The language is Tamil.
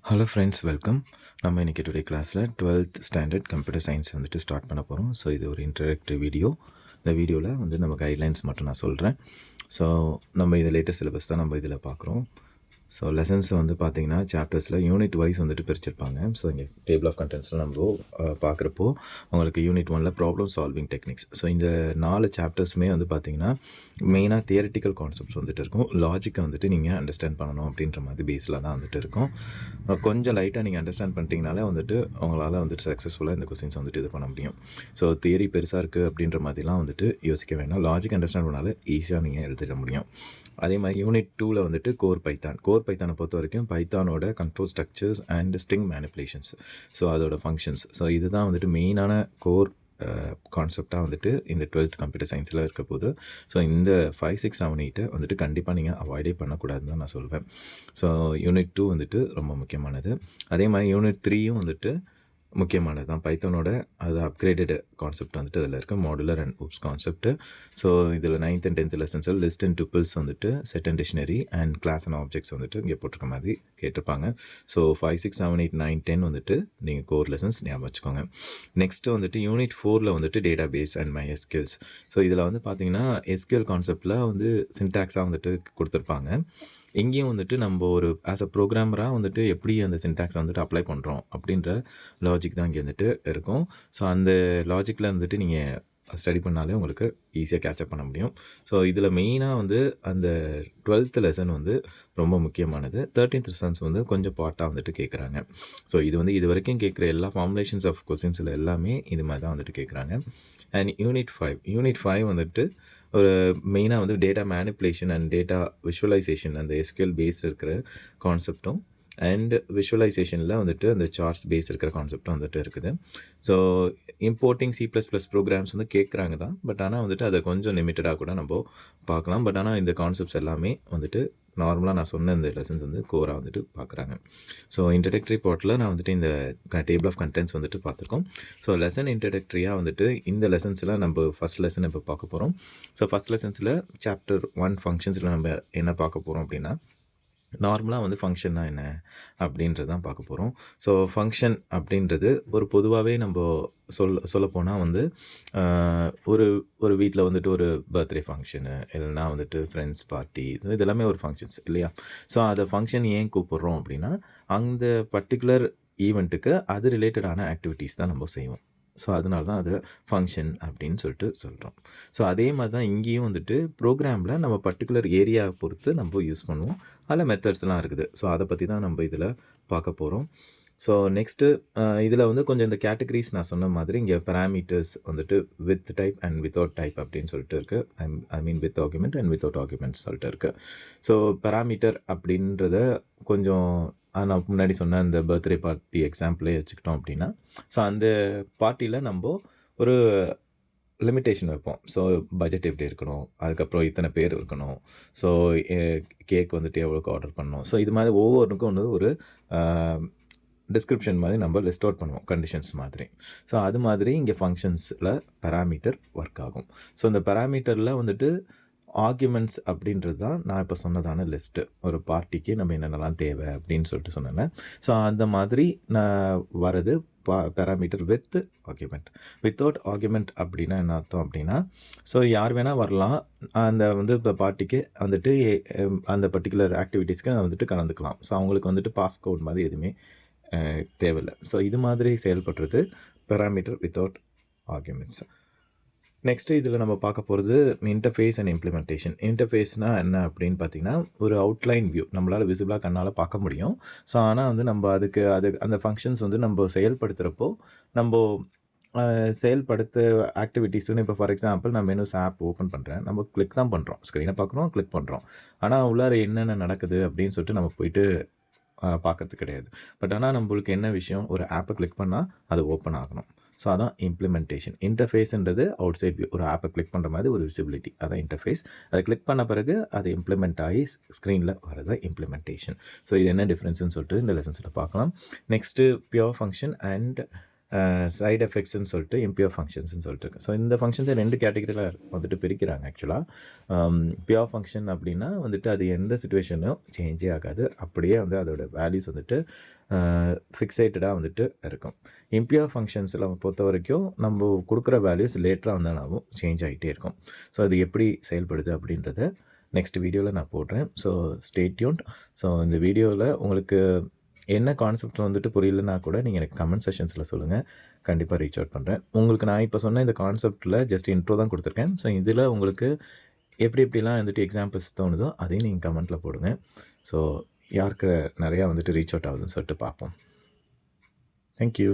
Hello friends, welcome. நம்ம இன்றைக்கி டுடே கிளாஸில் 12th ஸ்டாண்டர்ட் கம்ப்யூட்டர் சயின்ஸ் வந்துட்டு ஸ்டார்ட் பண்ண போகிறோம். ஸோ இது ஒரு இன்டராக்டிவ் வீடியோ. இந்த வீடியோவில் வந்து நம்ம கைட்லைன்ஸ் மட்டும் நான் சொல்கிறேன். ஸோ நம்ம இது லேட்டஸ்ட் சிலபஸ் தான் நம்ம இதில் பார்க்குறோம். ஸோ லெசன்ஸ் வந்து பார்த்திங்கன்னா சாப்டர்ஸில் யூனிட் வைஸ் வந்துட்டு பிரிச்சிருப்பாங்க. ஸோ இங்கே டேபிள் ஆஃப் கண்டென்ட்ஸில் நம்ம பார்க்குறப்போ உங்களுக்கு யூனிட் 1ல் ப்ராப்ளம் சால்விங் டெக்னிக்ஸ். ஸோ இந்த 4 சாப்டர்ஸுமே வந்து பார்த்திங்கன்னா மெயினாக தியரிட்டிக்கல் கான்செப்ட்ஸ் வந்துட்டு இருக்கும். லாஜிக்கை வந்துட்டு நீங்கள் அண்டர்ஸ்டாண்ட் பண்ணணும் அப்படின்ற மாதிரி பேஸில் தான் வந்துட்டு இருக்கும். கொஞ்சம் லைட்டாக நீங்கள் அண்டர்ஸ்டாண்ட் பண்ணிட்டீங்கனாலே வந்துட்டு உங்களால் வந்துட்டு சக்ஸஸ்ஃபுல்லாக இந்த கொஸ்டின்ஸ் வந்துட்டு இது பண்ண முடியும். ஸோ தியரி பெருசாக இருக்குது அப்படின்ற மாதிரிலாம் வந்துட்டு யோசிக்க வேண்டாம். லாஜிக் அண்டர்ஸ்டாண்ட் பண்ணாலே ஈஸியாக நீங்கள் எழுதிட முடியும். அதே மாதிரி யூனிட் 2ல் வந்துட்டு கோர் பைத்தானை பொறுத்த வரைக்கும் பைத்தானோட control structures and string manipulations, so அதோட ஃபங்க்ஷன்ஸ், ஸோ இதுதான் வந்துட்டு மெயினான கோர் கான்செப்டாக வந்துட்டு இந்த 12th கம்ப்யூட்டர் சயின்ஸில் இருக்க போது. ஸோ இந்த 5, 6, 7, 8 வந்துட்டு கண்டிப்பாக நீங்கள் அவாய்டே பண்ணக்கூடாதுன்னு தான் நான் சொல்வேன். ஸோ யூனிட் 2 வந்துட்டு ரொம்ப முக்கியமானது. அதே மாதிரி யூனிட் 3யும் வந்துட்டு முக்கியமானது தான். பைத்தானோட அது அப்கிரேடட் கான்செப்ட் வந்துட்டு அதில் இருக்க modular and oops concept. So இதில் 9th and 10th லெசன்ஸில் லிஸ்ட் அண்ட் டூப்பிள்ஸ் வந்துட்டு set and dictionary and class and objects வந்துட்டு இங்கே போட்டிருக்க மாதிரி கேட்டிருப்பாங்க. ஸோ 5, 6, 7, 8, 9, 10 வந்துட்டு நீங்கள் கோர் லெசன்ஸ் ஞாபகம் வச்சுக்கோங்க. நெக்ஸ்ட்டு வந்துட்டு யூனிட் 4ல் வந்துட்டு data base and my SQLs. So இதில் வந்து பார்த்தீங்கன்னா எஸ்கியூஎல் கான்செப்டில் வந்து சின்டாக்ஸாக வந்துட்டு கொடுத்துருப்பாங்க. இங்கேயும் வந்துட்டு நம்ம ஒரு ஆஸ் அ ப்ரோக்ராமராக வந்துட்டு எப்படி அந்த சின்டாக்ஸ் வந்துட்டு அப்ளை பண்ணுறோம் அப்படின்ற லாஜிக் தான் இங்கே வந்துட்டு இருக்கும். ஸோ அந்த லாஜிக்கில் வந்துட்டு நீங்கள் ஸ்டடி பண்ணாலே உங்களுக்கு ஈஸியாக கேட்சப் பண்ண முடியும். ஸோ இதில் மெயினாக வந்து அந்த 12th லெசன் வந்து ரொம்ப முக்கியமானது. 13th லெசன்ஸ் வந்து கொஞ்சம் பார்ட்டாக வந்துட்டு கேட்குறாங்க. ஸோ இது வந்து இது வரைக்கும் கேட்குற எல்லா ஃபார்முலேஷன்ஸ் ஆஃப் கொஸ்டின்ஸில் எல்லாமே இது மாதிரி தான் வந்துட்டு கேட்குறாங்க. அண்ட் யூனிட் 5 வந்துட்டு ஒரு மெயினாக வந்து data manipulation and data visualization, அந்த எஸ்கியூஎல் பேஸ் இருக்கிற கான்செப்டும் அண்ட் விஷுவலைசேஷனில் வந்துட்டு அந்த சார்ட்ஸ் பேஸ் இருக்கிற கான்செப்டும் வந்துட்டு இருக்குது. ஸோ இம்போர்ட்டிங் C++ ப்ரோக்ராம்ஸ் வந்து கேட்குறாங்க தான், பட் ஆனால் வந்துட்டு அதை கொஞ்சம் லிமிட்டடாக கூட நம்ம பார்க்கலாம். பட் ஆனால் இந்த கான்செப்ட்ஸ் எல்லாமே வந்துட்டு நார்மலாக நான் சொன்ன இந்த லெசன்ஸ் வந்து கோராக வந்துட்டு பார்க்குறாங்க. ஸோ இன்ட்ரடக்டரி பார்ட்டில் நான் வந்துட்டு இந்த டேபிள் ஆஃப் கண்டென்ட்ஸ் வந்துட்டு பார்த்துருக்கோம். ஸோ லெசன் இன்ட்ரடக்டரியாக வந்துட்டு இந்த லெசன்ஸில் நம்ம ஃபஸ்ட் லெசன் இப்போ பார்க்க போகிறோம். ஸோ ஃபஸ்ட் லெசன்ஸில் சாப்டர் 1 ஃபங்க்ஷன்ஸில் நம்ம என்ன பார்க்க போகிறோம் அப்படின்னா, நார்மலாக வந்து ஃபங்க்ஷன்னா என்ன அப்படின்றது தான் பார்க்க போகிறோம். ஸோ ஃபங்க்ஷன் அப்படின்றது ஒரு பொதுவாகவே நம்ம சொல்லப்போனால் வந்து ஒரு வீட்டில் வந்துட்டு ஒரு பர்த்டே ஃபங்க்ஷனு, இல்லைனா வந்துட்டு ஃப்ரெண்ட்ஸ் பார்ட்டி, இதெல்லாமே ஒரு ஃபங்க்ஷன்ஸ் இல்லையா? ஸோ அதை ஃபங்க்ஷன் ஏன் கூப்பிட்றோம் அப்படின்னா, அந்த பர்டிகுலர் ஈவெண்ட்டுக்கு அது ரிலேட்டடான ஆக்டிவிட்டீஸ் தான் நம்ம செய்வோம். ஸோ அதனால தான் அது ஃபங்க்ஷன் அப்படின்னு சொல்லிட்டு சொல்கிறோம். ஸோ அதே மாதிரி தான் இங்கேயும் வந்துட்டு ப்ரோக்ராமில் நம்ம பர்டிகுலர் ஏரியாவை பொறுத்து நம்ம யூஸ் பண்ணுவோம். அதில் மெத்தட்ஸ்லாம் இருக்குது. ஸோ அதை பற்றி தான் நம்ம இதில் பார்க்க போகிறோம். ஸோ நெக்ஸ்ட்டு இதில் வந்து கொஞ்சம் இந்த கேட்டகரிஸ் நான் சொன்ன மாதிரி இங்கே பேராமீட்டர்ஸ் வந்துட்டு with type and without type அப்படின்னு சொல்லிட்டு இருக்குது. I mean with argument and without arguments சொல்லிட்டு இருக்குது. ஸோ பேராமீட்டர் அப்படின்றத கொஞ்சம் நான் முன்னாடி சொன்ன இந்த பர்த்டே பார்ட்டி எக்ஸாம்பிளே வச்சுக்கிட்டோம் அப்படின்னா, ஸோ அந்த பார்ட்டியில் நம்ம ஒரு லிமிட்டேஷன் வைப்போம். ஸோ பட்ஜெட் எப்படி இருக்கணும், அதுக்கப்புறம் இத்தனை பேர் இருக்கணும், ஸோ கேக் வந்துட்டு எவ்வளோக்கு ஆர்டர் பண்ணணும். ஸோ இது மாதிரி ஒவ்வொன்றுக்கும் வந்து ஒரு டிஸ்கிரிப்ஷன் மாதிரி நம்ம லிஸ்ட் அவுட் பண்ணுவோம், கண்டிஷன்ஸ் மாதிரி. ஸோ அது மாதிரி இங்கே ஃபங்க்ஷன்ஸில் பேராமீட்டர் ஒர்க் ஆகும். ஸோ இந்த பேராமீட்டரில் வந்துட்டு ஆர்குமெண்ட்ஸ் அப்படின்றது தான் நான் இப்போ சொன்னதான லிஸ்ட்டு. ஒரு பார்ட்டிக்கு நம்ம என்னென்னலாம் தேவை அப்படின்னு சொல்லிட்டு சொன்னேன். ஸோ அந்த மாதிரி நான் வரது parameter with argument. Without argument அப்படின்னா என்ன அர்த்தம் அப்படின்னா, ஸோ யார் வேணால் வரலாம், அந்த வந்து இப்போ பார்ட்டிக்கு வந்துட்டு அந்த பர்டிகுலர் ஆக்டிவிட்டீஸ்க்கு வந்துட்டு கலந்துக்கலாம். ஸோ அவங்களுக்கு வந்துட்டு பாஸ்கோட் மாதிரி எதுவுமே தேவையில்லை. ஸோ இது மாதிரி செயல்படுறது பேராமீட்டர் வித்தவுட் ஆர்குமெண்ட்ஸ். நெக்ஸ்ட்டு இதில் நம்ம பார்க்க போகிறது இன்டர்ஃபேஸ் அண்ட் இம்ப்ளிமெண்டேஷன். இன்டர்ஃபேஸ்னால் என்ன அப்படின்னு பார்த்தீங்கன்னா, ஒரு அவுட்லைன் வியூ நம்மளால் விசிபிளாக கண்ணால் பார்க்க முடியும். ஸோ ஆனால் வந்து நம்ம அதுக்கு அந்த ஃபங்க்ஷன்ஸ் வந்து நம்ம செயல்படுத்துகிறப்போ நம்ம செயல்படுத்த ஆக்டிவிட்டீஸ்னு இப்போ ஃபார் எக்ஸாம்பிள் நான் மெனுஸ் ஆப் ஓப்பன் பண்ணுறேன். நம்ம கிளிக் தான் பண்ணுறோம், ஸ்க்ரீனை பார்க்குறோம், கிளிக் பண்ணுறோம். ஆனால் உள்ளார என்னென்ன நடக்குது அப்படின்னு சொல்லிட்டு நம்ம போயிட்டு பார்க்கறது கிடையாது. பட் ஆனால் நம்மளுக்கு என்ன விஷயம், ஒரு ஆப்பை கிளிக் பண்ணால் அது ஓப்பன் ஆகணும். ஸோ அதான் இம்ப்ளிமெண்டேஷன். இன்டர்ஃபேஸ்ன்றது அவுட் சைட் வியூ, ஒரு ஆப்பை கிளிக் பண்ணுற மாதிரி ஒரு விசிபிலிட்டி, அதான் இன்டர்ஃபேஸ். அதை கிளிக் பண்ண பிறகு அது இம்ப்ளிமெண்ட் ஆகி ஸ்க்ரீனில் வரது இம்ப்ளிமெண்டேஷன். ஸோ இது என்ன டிஃப்ரென்ஸ்னு சொல்லிட்டு இந்த லெசன்ஸில் பார்க்கலாம். Next pure function and side எஃபெக்ட்ஸ்ன்னு சொல்லிட்டு இம்பியூர் ஃபங்க்ஷன்ஸ்னு சொல்லிட்டு இருக்கு. ஸோ இந்த ஃபங்க்ஷன்ஸை 2 கேட்டகரியில் வந்துட்டு பிரிக்கிறாங்க ஆக்சுவலாக. பியூர் ஃபங்க்ஷன் அப்படின்னா வந்துட்டு அது எந்த சுச்சுவேஷனும் சேஞ்சே ஆகாது, அப்படியே வந்து அதோட வேல்யூஸ் வந்துட்டு ஃபிக்ஸேட்டடாக வந்துட்டு இருக்கும். இம்பியூர் ஃபங்க்ஷன்ஸில் பொறுத்த வரைக்கும் நம்ம கொடுக்குற வேல்யூஸ் லேட்டராக வந்தாலும் சேஞ்ச் ஆகிட்டே இருக்கும். ஸோ அது எப்படி செயல்படுது அப்படின்றத நெக்ஸ்ட் வீடியோவில் நான் போடுறேன். So stay tuned. ஸோ இந்த வீடியோவில் உங்களுக்கு என்ன கான்செப்ட் வந்துட்டு புரியலன்னா கூட நீங்கள் எனக்கு கமெண்ட் செஷன்ஸில் சொல்லுங்கள், கண்டிப்பாக ரீச் அவுட் பண்ணுறேன். உங்களுக்கு நான் இப்போ சொன்ன இந்த கான்செப்ட்டில் ஜஸ்ட் இன்ட்ரோ தான் கொடுத்துருக்கேன். ஸோ இதில் உங்களுக்கு எப்படிலாம் வந்துட்டு எக்ஸாம்பிள்ஸ் தோணுதோ அதையும் நீங்கள் கமெண்ட்டில் போடுங்க. ஸோ யாருக்கு நிறையா வந்துட்டு ரீச் அவுட் ஆகுதுன்னு சொல்லிட்டு பார்ப்போம். தேங்க்யூ.